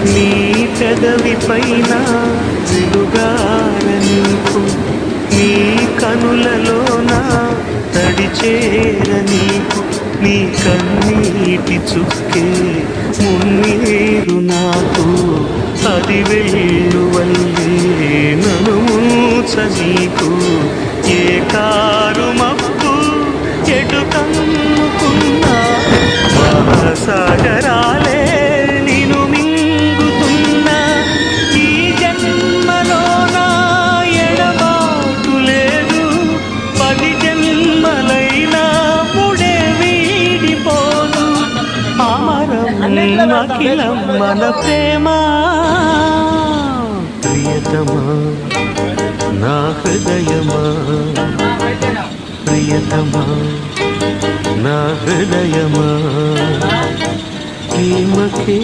నీ పెదవి పైన వెలుగార నీకు, నీ కనులలోన తడిచేర నీకు, నీ కన్నీటి చుక్కే మున్నీరు నాకు, అది వెల్లువల్లే నన్ను ముంచ నీకు. ఏ కారు మబ్బు ఎటు కమ్ముకున్నా మహాసాగరాలే నిను మింగుతున్నా. ఈ జన్మలోన ఎడబాటు లేదు, 10 జన్మలైనా ముడే వీడిపోదు. అమరం అఖిలం మన ప్రేమ. ప్రియతమా నా హృదయమా, ప్రియతమా నా హృదయమా, ప్రేమకే